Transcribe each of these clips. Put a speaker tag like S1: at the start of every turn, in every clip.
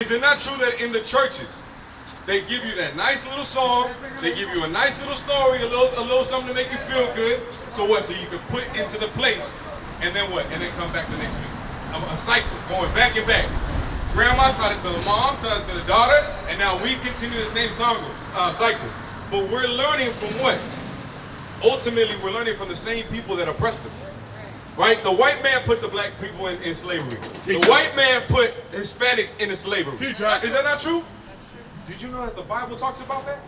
S1: Is it not true that in the churches, they give you that nice little song, they give you a nice little story, a little something to make you feel good. So what? So you can put into the plate, and then what? And then come back the next week. A cycle, going back and back. Grandma taught it to the mom, taught it to the daughter, and now we continue the same cycle. But we're learning from what? Ultimately, we're learning from the same people that oppressed us. Right? The white man put the black people in slavery. The white man put Hispanics into slavery. Is that not true? Did you know that the Bible talks about that?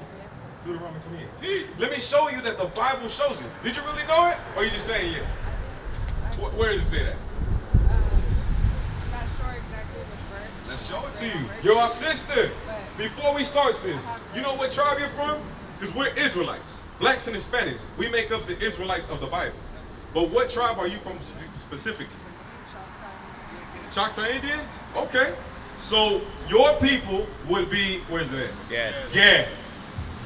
S1: Deuteronomy 28. Let me show you that the Bible shows it. Did you really know it? Or are you just saying yeah? Where does it say that?
S2: I'm not sure exactly which verse.
S1: Let's show it to you. You're our sister. Before we start, sis, you know what tribe you're from? Because we're Israelites. Blacks and Hispanics. We make up the Israelites of the Bible. But what tribe are you from specifically? Choctaw Indian? Okay. So your people would be, where's it at?
S3: Gad.
S1: Gad.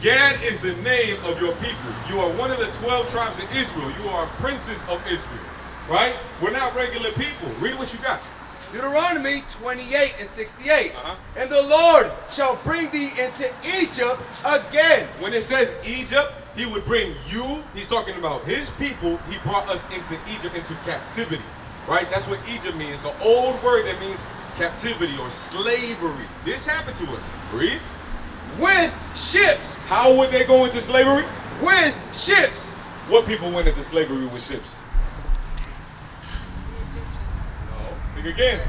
S1: Gad is the name of your people. You are one of the 12 tribes of Israel. You are princes of Israel. Right? We're not regular people. Read what you got.
S4: Deuteronomy 28 and 68. And the Lord shall bring thee into Egypt again.
S1: When it says Egypt, he would bring you. He's talking about his people. He brought us into Egypt, into captivity. Right? That's what Egypt means. It's an old word that means captivity or slavery. This happened to us. Read.
S4: With ships.
S1: How would they go into slavery?
S4: With ships.
S1: What people went into slavery with ships?
S2: The Egyptians.
S1: No. Think again.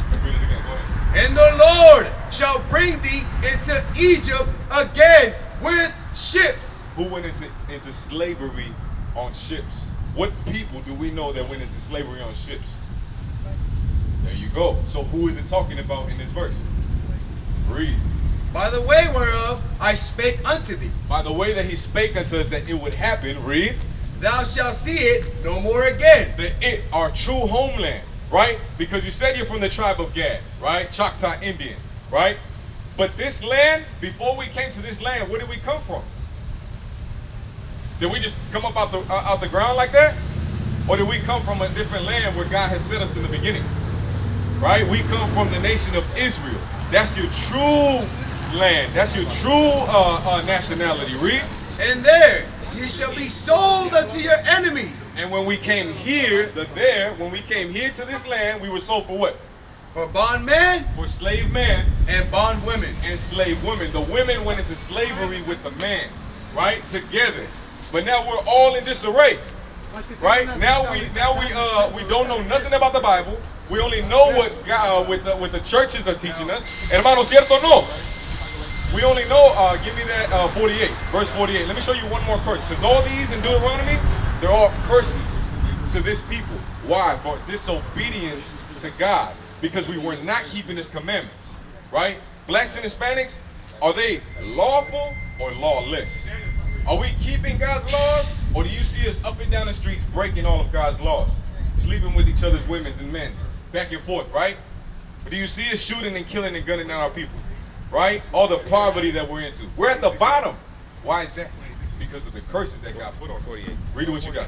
S1: Let's read it again. Go ahead.
S4: And the Lord shall bring thee into Egypt again with ships.
S1: Who went into slavery on ships? What people do we know that went into slavery on ships? There you go. So who is it talking about in this verse? Read.
S4: By the way whereof I spake unto thee.
S1: By the way that he spake unto us that it would happen. Read.
S4: Thou shalt see it no more again.
S1: Our true homeland, right? Because you said you're from the tribe of Gad, right? Choctaw Indian, right? But this land, before we came to this land, where did we come from? Did we just come up out the ground like that? Or did we come from a different land where God has set us in the beginning? Right? We come from the nation of Israel. That's your true land. That's your true nationality. Read.
S4: And there ye shall be sold unto your enemies.
S1: And when we came here, when we came here to this land, we were sold for what?
S4: For bondmen.
S1: For slave men.
S4: And bondwomen.
S1: And slave women. The women went into slavery with the man, right? Together. But now we're all in disarray. Right? Now we don't know nothing about the Bible. We only know what the churches are teaching us. Hermano, cierto no. We only know, give me that 48, verse 48. Let me show you one more curse. Because all these in Deuteronomy, they're all curses to this people. Why? For disobedience to God. Because we were not keeping his commandments. Right? Blacks and Hispanics, are they lawful or lawless? Are we keeping God's laws? Or do you see us up and down the streets breaking all of God's laws? Sleeping with each other's women's and men's. Back and forth, right? But do you see us shooting and killing and gunning down our people? Right? All the poverty that we're into. We're at the bottom. Why is that? Because of the curses that God put on 48. Read what you got.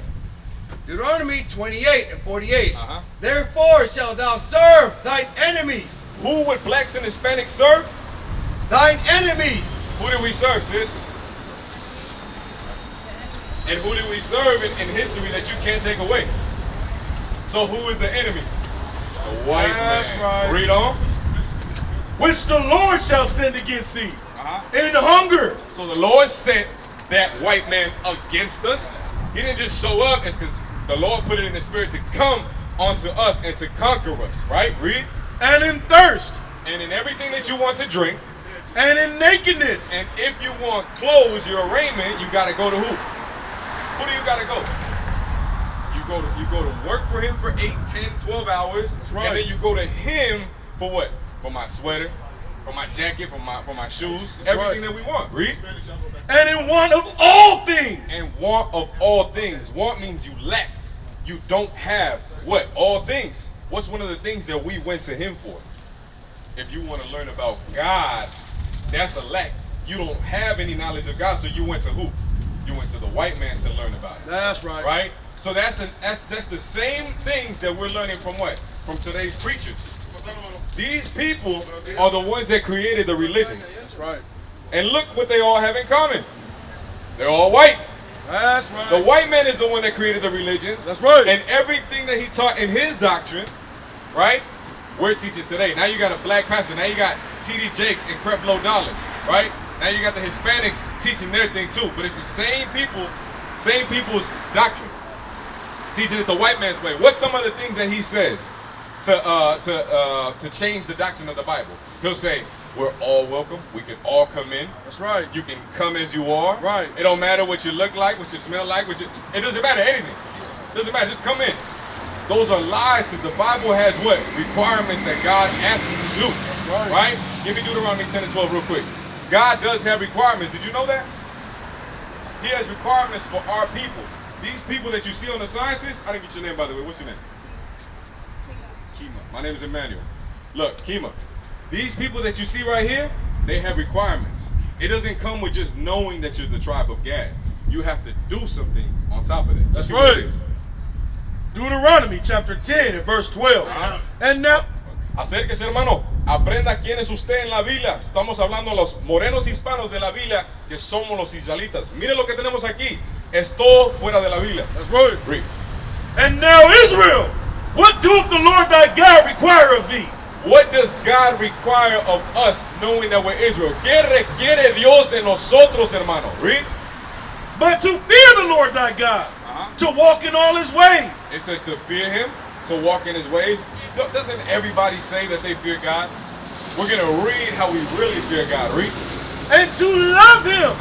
S4: Deuteronomy 28 and 48. Therefore shalt thou serve thine enemies.
S1: Who would blacks and Hispanics serve?
S4: Thine enemies.
S1: Who did we serve, sis? And who did we serve in history that you can't take away? So who is the enemy? The white man.
S5: Right.
S1: Read on.
S5: Which the Lord shall send against thee in hunger.
S1: So the Lord sent that white man against us. He didn't just show up. It's because the Lord put it in the spirit to come onto us and to conquer us. Right? Read.
S5: And in thirst.
S1: And in everything that you want to drink.
S5: And in nakedness.
S1: And if you want clothes, your raiment, you got to go to who? Who do you got to go? You go to work for him for 8, 10, 12 hours. That's right. And then you go to him for what? For my sweater, for my jacket, for my shoes, that's everything right. That we want. Read.
S5: And in want of all things.
S1: And want of all things. Want means you lack. You don't have what? All things. What's one of the things that we went to him for? If you want to learn about God, that's a lack. You don't have any knowledge of God, so you went to who? You went to the white man to learn about it.
S5: That's right.
S1: Right? So that's the same things that we're learning from what? From today's preachers. These people are the ones that created the religions.
S5: That's right.
S1: And look what they all have in common. They're all white.
S5: That's right.
S1: The white man is the one that created the religions.
S5: That's right.
S1: And everything that he taught in his doctrine, right, we're teaching today. Now you got a black pastor. Now you got T.D. Jakes and Creflo Dollars, right? Now you got the Hispanics teaching their thing too. But it's the same people, same people's doctrine. Teaching it the white man's way. What's some of the things that he says to change the doctrine of the Bible? He'll say, we're all welcome. We can all come in.
S5: That's right.
S1: You can come as you are.
S5: Right.
S1: It don't matter what you look like, what you smell like, it doesn't matter anything. It doesn't matter. Just come in. Those are lies because the Bible has what? Requirements that God asks us to do.
S5: That's right.
S1: Right? Give me Deuteronomy 10 and 12 real quick. God does have requirements. Did you know that? He has requirements for our people. These people that you see on the sciences, I didn't get your name by the way. What's your name? Kima. My name is Emmanuel. Look, Kima. These people that you see right here, they have requirements. It doesn't come with just knowing that you're the tribe of Gad. You have to do something on top of it.
S5: That's right. Deuteronomy chapter 10 and verse 12. And now,
S1: acérquese, hermano. Aprenda quién es usted en la Biblia. Estamos hablando de los morenos hispanos de la Biblia, que somos los israelitas. Mire lo que tenemos aquí. Es todo fuera de la Biblia.
S5: That's right.
S1: Read.
S5: And now Israel, what doeth the Lord thy God require of thee?
S1: What does God require of us knowing that we're Israel? ¿Qué requiere Dios de nosotros, hermano? Read.
S5: But to fear the Lord thy God, to walk in all his ways.
S1: It says to fear him, to walk in his ways. Doesn't everybody say that they fear God? We're going to read how we really fear God. Read.
S5: And to love him,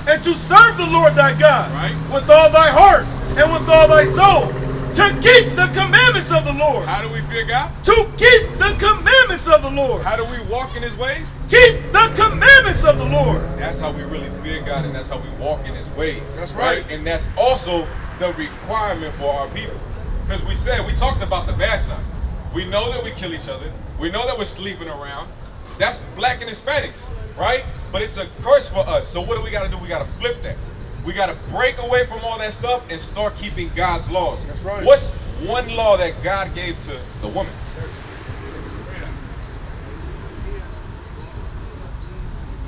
S5: and to serve the Lord thy God, with all thy heart and with all thy soul, to keep the commandments of the Lord.
S1: How do we fear God?
S5: To keep the commandments of the Lord.
S1: How do we walk in his ways?
S5: Keep the commandments of the Lord.
S1: That's how we really fear God, and that's how we walk in his ways.
S5: That's right.
S1: And that's also the requirement for our people. Because we talked about the bad side. We know that we kill each other. We know that we're sleeping around. That's black and Hispanics, right? But it's a curse for us. So what do we got to do? We got to flip that. We got to break away from all that stuff and start keeping God's laws.
S5: That's right.
S1: What's one law that God gave to the woman?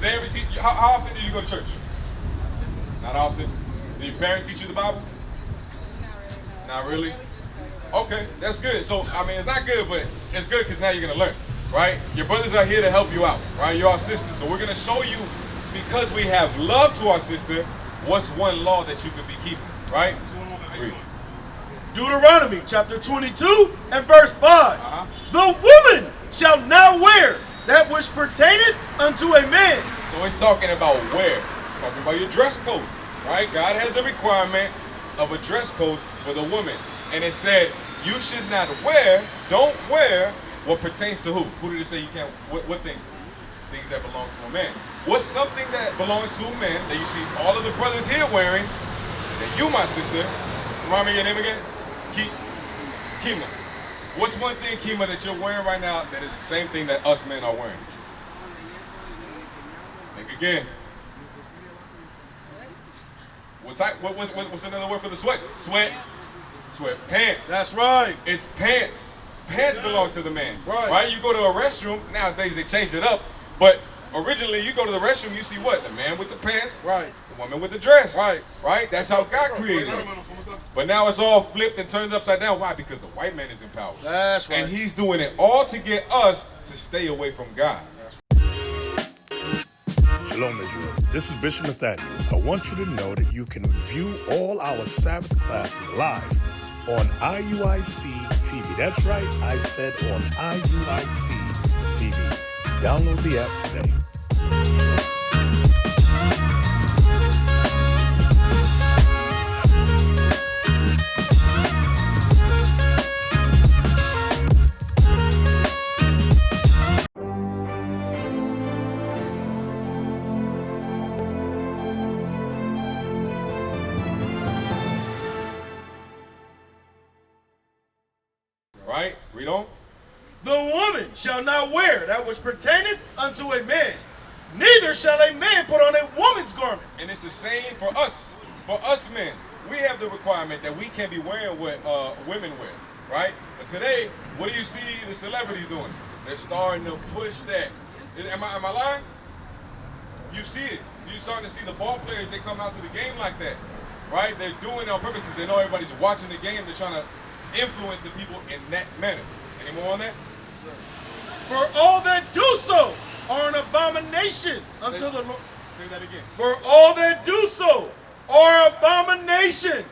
S1: They ever teach you, how often do you go to church? Not often. Do your parents teach you the Bible? Not really? Okay, that's good. So, I mean, it's not good, but it's good because now you're going to learn, right? Your brothers are here to help you out, right? You're our sister. So we're going to show you, because we have love to our sister, what's one law that you could be keeping, right? Read.
S5: Deuteronomy chapter 22 and verse 5. The woman shall not wear that which pertaineth unto a man.
S1: So it's talking about wear. It's talking about your dress code, right? God has a requirement of a dress code for the woman. And it said, you should not wear, don't wear what pertains to who? Who did it say you can't, what things? Things that belong to a man. What's something that belongs to a man that you see all of the brothers here wearing, that you, my sister, remind me your name again? Kima. What's one thing, Kima, that you're wearing right now that is the same thing that us men are wearing? Think again. What type? What's another word for the sweats? Sweat. Sweatpants.
S5: That's right.
S1: It's pants. Pants belong to the man. Right? You go to a restroom, nowadays they changed it up, but originally you go to the restroom, you see what? The man with the pants.
S5: Right.
S1: The woman with the dress.
S5: Right.
S1: Right? That's how God created it. But now it's all flipped and turned upside down. Why? Because the white man is in power.
S5: That's right.
S1: And he's doing it all to get us to stay away from God.
S3: Shalom, Israel. This is Bishop Nathaniel. I want you to know that you can view all our Sabbath classes live on IUIC TV. That's right, I said on IUIC TV. Download the app today.
S1: Right? Read on.
S5: The woman shall not wear that which pertaineth unto a man, neither shall a man put on a woman's garment.
S1: And it's the same for us. For us men, we have the requirement that we can't be wearing what women wear, right? But today, what do you see the celebrities doing? They're starting to push that. Am I lying? You see it. You're starting to see the ball players, they come out to the game like that, right? They're doing it on purpose because they know everybody's watching the game. They're trying to influence the people in that manner. Any more on that?
S5: For all that do so are an abomination unto the Lord.
S1: Say that again.
S5: For all that do so are abomination.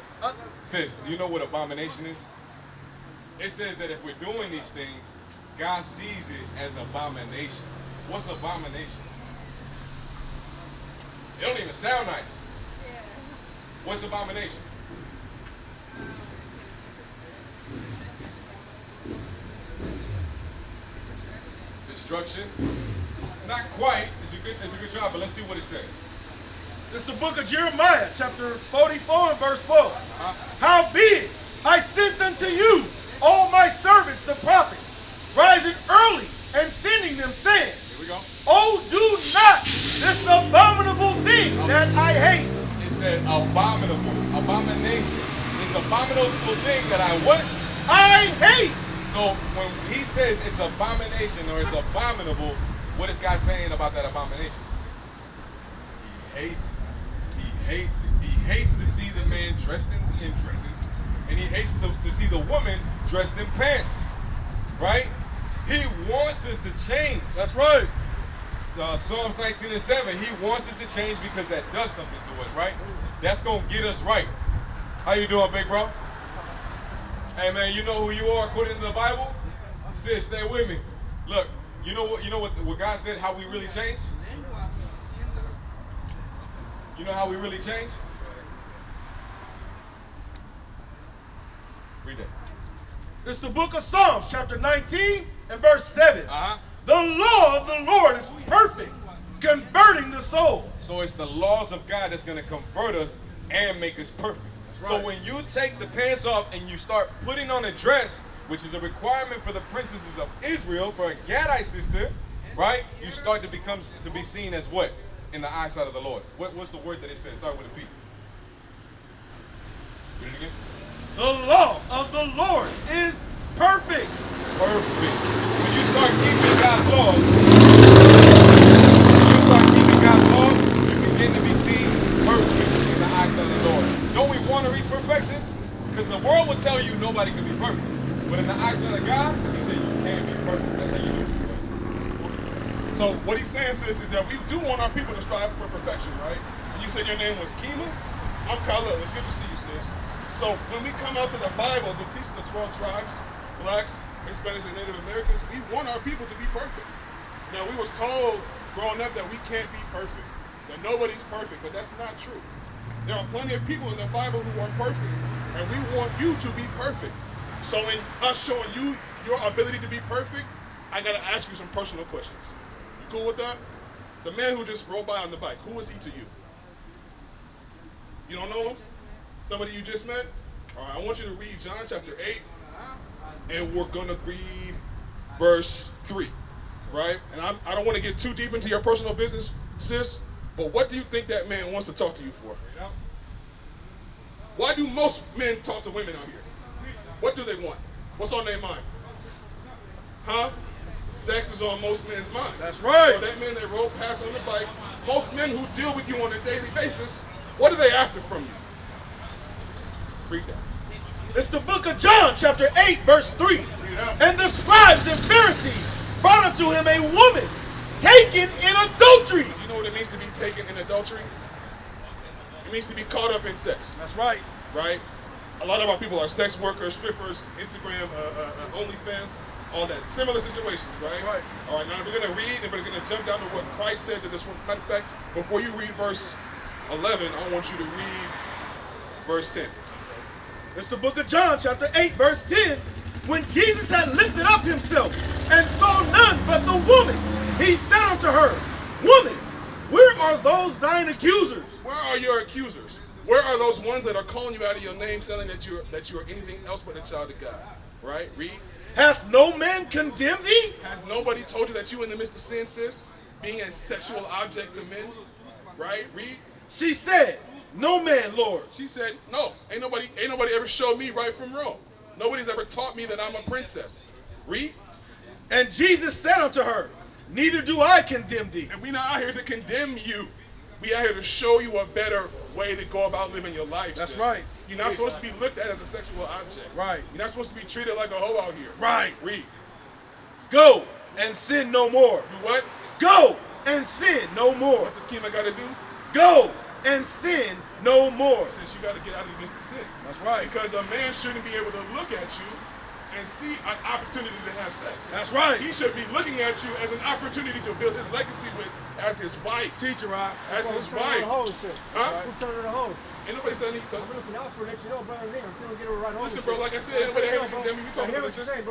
S1: Sis, do you know what abomination is? It says that if we're doing these things, God sees it as abomination. What's abomination? It don't even sound nice.
S2: Yeah.
S1: What's abomination? Destruction. Not quite. It's a good job, but let's see what it says.
S5: It's the book of Jeremiah, chapter 44 and verse 4. Howbeit, I sent unto you all my servants, the prophets, rising early and sending them, saying,
S1: Here we go.
S5: oh, do not this abominable thing that I hate.
S1: It said abominable. Abomination. This abominable thing that I what?
S5: I hate.
S1: So when he says it's abomination or it's abominable, what is God saying about that abomination? He hates it. He hates it. He hates to see the man dressed in dresses, and he hates to see the woman dressed in pants. Right? He wants us to change.
S5: That's right.
S1: Psalms 19:7. He wants us to change because that does something to us, right? That's gonna get us right. How you doing, big bro? Hey man, you know who you are according to the Bible? Sis, stay with me. Look, you know what God said, how we really change? You know how we really change? Read that.
S5: It's the book of Psalms, chapter 19 and verse 7. The law of the Lord is perfect, converting the soul.
S1: So it's the laws of God that's going to convert us and make us perfect.
S5: Right.
S1: So when you take the pants off and you start putting on a dress, which is a requirement for the princesses of Israel, for a Gadite sister, right? You start to be seen as what? In the eyesight of the Lord. What's the word that it says? Start with a P. Read it again.
S5: The law of the Lord is perfect.
S1: Perfect. When you start keeping God's laws, you begin to be seen perfect in the eyesight of the Lord. Don't we want to reach perfection? Because the world will tell you nobody can be perfect. But in the eyesight of God, he said you can be perfect. That's how you do it.
S6: So what he's saying, sis, is that we do want our people to strive for perfection, right? And you said your name was Kima? I'm Khalil. It's good to see you, sis. So when we come out to the Bible to teach the 12 tribes, blacks, Hispanics, and Native Americans, we want our people to be perfect. Now, we was told growing up that we can't be perfect, that nobody's perfect, but that's not true. There are plenty of people in the Bible who are perfect, and we want you to be perfect. So in us showing you your ability to be perfect, I gotta ask you some personal questions. You cool with that? The man who just rode by on the bike, who is he to you? You don't know him? Somebody you just met? All right, I want you to read John chapter 8, and we're gonna read verse 3, right? And I don't want to get too deep into your personal business, sis, but what do you think that man wants to talk to you for? Why do most men talk to women out here? What do they want? What's on their mind? Huh? Sex is on most men's mind.
S5: That's right.
S6: So that man that rode past on the bike, most men who deal with you on a daily basis, what are they after from you? Read that.
S5: It's the book of John, chapter 8, verse 3. And the scribes and Pharisees brought unto him a woman taken in adultery.
S6: You know what it means to be taken in adultery? It means to be caught up in sex.
S5: That's right.
S6: Right? A lot of our people are sex workers, strippers, Instagram, OnlyFans, all that. Similar situations, right?
S5: That's right.
S6: All right, now we're going to read and we're going to jump down to what Christ said to this one. Matter of fact, before you read verse 11, I want you to read verse 10.
S5: It's the book of John, chapter 8, verse 10. When Jesus had lifted up himself and saw none but the woman, he said unto her, Woman, where are those thine accusers?
S6: Where are your accusers? Where are those ones that are calling you out of your name, saying that you are anything else but a child of God? Right? Read.
S5: Hath no man condemned thee?
S6: Has nobody told you that you in the midst of sin, sis? Being a sexual object to men? Right? Read.
S5: She said, No man, Lord.
S6: She said, no, ain't nobody ever showed me right from wrong. Nobody's ever taught me that I'm a princess. Read.
S5: And Jesus said unto her, neither do I condemn thee.
S6: And we're not out here to condemn you. We out here to show you a better way to go about living your life.
S5: That's
S6: sis.
S5: right.
S6: You're not supposed to be looked at as a sexual object.
S5: Right.
S6: You're not supposed to be treated like a hoe out here.
S5: Right.
S6: Read.
S5: Go and sin no more.
S6: Do what?
S5: Go and sin no more.
S6: What does Kima got to do?
S5: Go and sin no more.
S6: Since you got to get out against the sin.
S5: That's right.
S6: Because a man shouldn't be able to look at you and see an opportunity to have sex.
S5: That's right.
S6: He should be looking at you as an opportunity to build his legacy with as his wife.
S5: Teacher, right?
S6: As his
S7: Who's turning
S6: wife.
S7: the hose, shit?
S6: Huh?
S7: Who's turning the hose?
S6: Ain't nobody saying anything.
S7: I'm looking out for it, let you know, brother. I'm trying to get her right home.
S6: Listen, bro, like I said, anybody here to condemn me, we talking about the sister.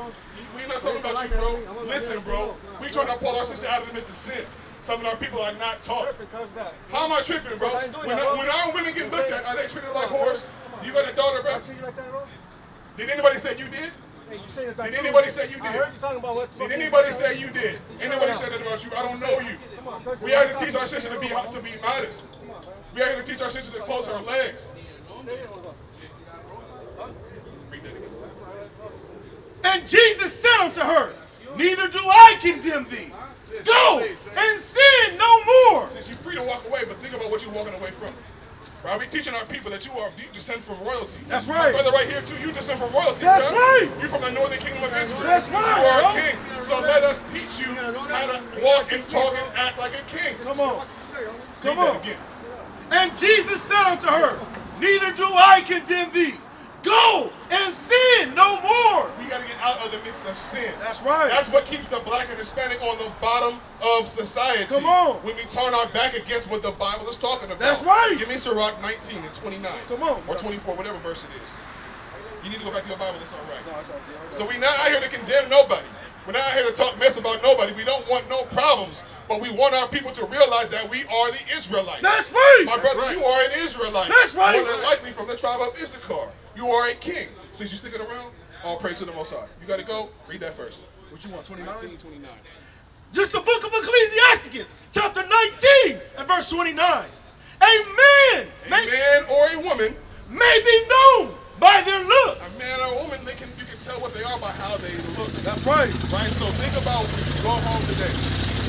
S6: We're not talking about you, bro. Listen, bro. We trying to pull our sister out of the midst of sin. Some of our people are not taught. How am I tripping, bro? When our women get looked at, are they treated like whores? You got a daughter, bro? Did anybody say you did? Did anybody say you did?
S7: I heard you talking about what.
S6: Did anybody say you did? Anybody said that about you? I don't know you. We have to teach our sister to be modest. We have to teach our sister to close her legs.
S5: And Jesus said unto her, neither do I condemn thee. Go and sin no more.
S6: Since you're free to walk away, but think about what you're walking away from. Right? We teaching our people that you descend from royalty.
S5: That's right.
S6: My brother right here too, you descend from royalty.
S5: That's
S6: bro.
S5: right.
S6: You're from the northern kingdom of Israel.
S5: That's right,
S6: You are
S5: bro.
S6: a king. So let us teach you how to walk and talk and act like a king.
S5: Come on.
S6: Read
S5: Come
S6: that
S5: on.
S6: again.
S5: And Jesus said unto her, neither do I condemn thee. Go and sin no more.
S6: We got to get out of the midst of sin.
S5: That's right.
S6: That's what keeps the black and Hispanic on the bottom of society.
S5: Come on.
S6: When we turn our back against what the Bible is talking about.
S5: That's right.
S6: Give me Sirach 19 and 29.
S5: Come on.
S6: Or 24, whatever verse it is. You need to go back to your Bible, it's all right.
S5: No, it's all good.
S6: So we're not out here to condemn nobody. We're not out here to talk mess about nobody. We don't want no problems. But we want our people to realize that we are the Israelites.
S5: That's right.
S6: My brother, you are an Israelite.
S5: That's right.
S6: More than likely from the tribe of Issachar. You are a king. Since you're sticking around, all praise to the Most High. You got to go. Read that first.
S5: What you want, 29?
S6: 29.
S5: Just the book of Ecclesiastes, chapter 19 and verse 29. A man
S6: or a woman
S5: may be known by their look.
S6: A man or a woman, you can tell what they are by how they look.
S5: That's right.
S6: Right? So think about when you go home today,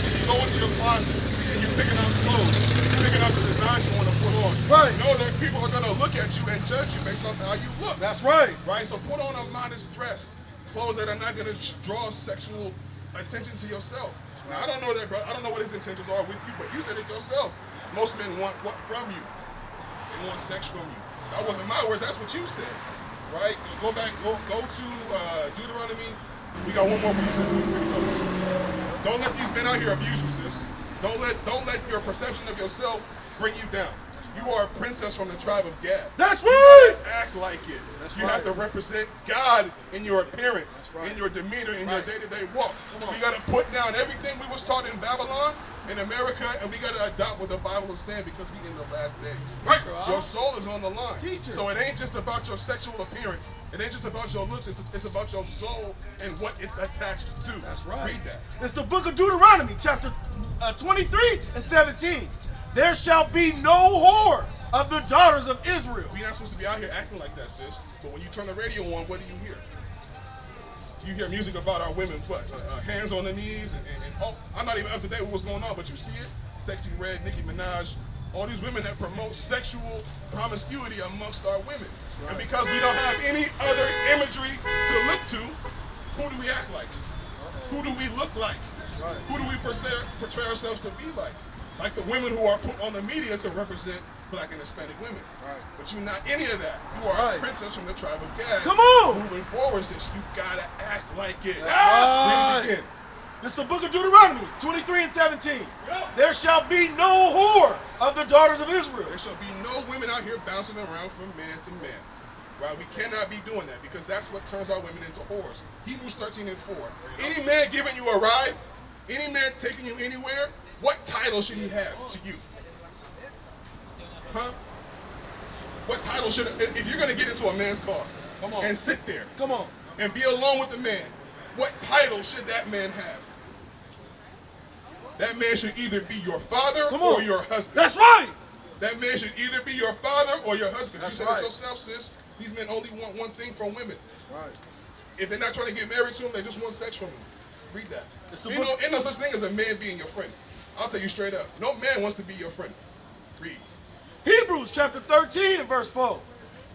S6: and you go into your closet, and you're picking out clothes, you're picking out the designs you want to put on.
S5: Right.
S6: You know that people are going to look at you and judge you based on how you look.
S5: That's right.
S6: Right? So put on a modest dress, clothes that are not going to draw sexual attention to yourself. Now, I don't know that, bro. I don't know what his intentions are with you, but you said it yourself. Most men want what from you? They want sex from you. That wasn't my words. That's what you said, right? Go back. Go to Deuteronomy. We got one more for you, sis. Don't let these men out here abuse you, sis. Don't let your perception of yourself bring you down. You are a princess from the tribe of Gad.
S5: That's right.
S6: You gotta act like it.
S5: That's
S6: you
S5: right.
S6: have to represent God in your appearance,
S5: That's right.
S6: in your demeanor, in
S5: Right.
S6: your day-to-day walk. We got to put down everything we was taught in Babylon, in America, and we got to adopt what the Bible is saying because we in the last days.
S5: Right.
S6: Your soul is on the line.
S5: Teacher.
S6: So it ain't just about your sexual appearance. It ain't just about your looks. It's about your soul and what it's attached to.
S5: That's right.
S6: Read that.
S5: It's the book of Deuteronomy, chapter 23 and 17. There shall be no whore of the daughters of Israel.
S6: We're not supposed to be out here acting like that, sis. But when you turn the radio on, what do you hear? You hear music about our women, what? Hands on the knees, and oh, I'm not even up to date with what's going on, but you see it? Sexy Red, Nicki Minaj, all these women that promote sexual promiscuity amongst our women. Right. And because we don't have any other imagery to look to, who do we act like? Who do we look like?
S5: Right.
S6: Who do we portray ourselves to be like? Like the women who are put on the media to represent Black and Hispanic women. Right. But you're not any of that. You are a princess from the tribe of Gad.
S5: Come on!
S6: Moving forward, sis, you gotta act like it.
S5: That's right.
S6: Read it again.
S5: This is the book of Deuteronomy, 23 and 17. Yep. There shall be no whore of the daughters of Israel.
S6: There shall be no women out here bouncing around from man to man. Right? We cannot be doing that because that's what turns our women into whores. Hebrews 13 and 4. Any man giving you a ride, any man taking you anywhere, what title should he have to you? Huh? What title should, if you're going to get into a man's car and sit there and be alone with the man, what title should that man have? That man should either be your father or your husband.
S5: That's right.
S6: That man should either be your father or your husband.
S5: That's
S6: you said
S5: right.
S6: it yourself, sis. These men only want one thing from women.
S5: That's right.
S6: If they're not trying to get married to them, they just want sex from them. Read that.
S5: It's the
S6: Ain't
S5: book-
S6: no such thing as a man being your friend. I'll tell you straight up. No man wants to be your friend. Read.
S5: Hebrews chapter 13 and verse 4.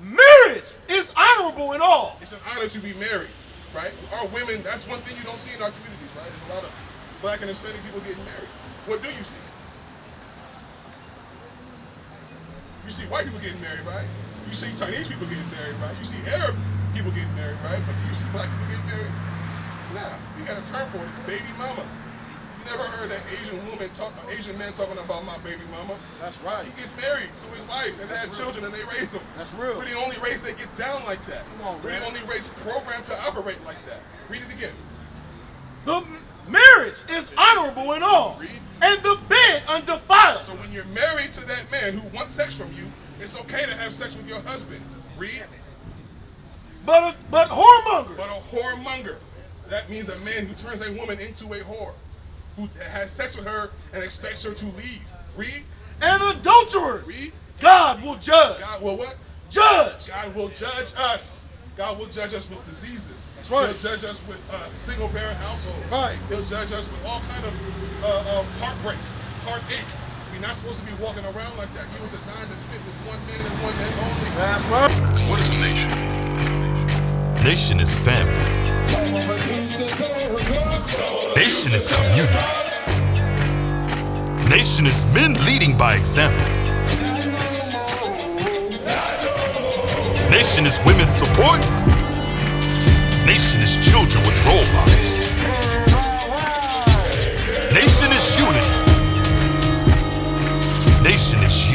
S5: Marriage is honorable in all.
S6: It's an honor to be married, right? Our women, that's one thing you don't see in our communities, right? There's a lot of black and Hispanic people getting married. What do you see? You see white people getting married, right? You see Chinese people getting married, right? You see Arab people getting married, right? But do you see black people getting married? Nah, you got a term for it, baby mama. You never heard that Asian man talking about my baby mama.
S5: That's right.
S6: He gets married to his wife and they have children and they raise them.
S5: That's real.
S6: We're the only race that gets down like that.
S5: Come on,
S6: We're
S5: man.
S6: the only race programmed to operate like that. Read it again.
S5: The marriage is honorable in all,
S6: Read.
S5: and the bed undefiled.
S6: So when you're married to that man who wants sex from you, it's okay to have sex with your husband. Read.
S5: But whoremongers.
S6: But a whoremonger, that means a man who turns a woman into a whore, who has sex with her and expects her to leave. Read.
S5: And adulterers.
S6: Read.
S5: God will judge.
S6: God will what?
S5: Judge.
S6: God will judge us. God will judge us with diseases.
S5: That's right.
S6: He'll judge us with single-parent households.
S5: Right.
S6: He'll judge us with all kind of heartbreak, heartache. We're not supposed to be walking around like that. You were designed to fit with one man and one man only.
S5: That's right.
S8: What is a nation? Nation is family. Nation is community. Nation is men leading by example. Nation is women's support. Nation is children with role models. Nation is unity. Nation is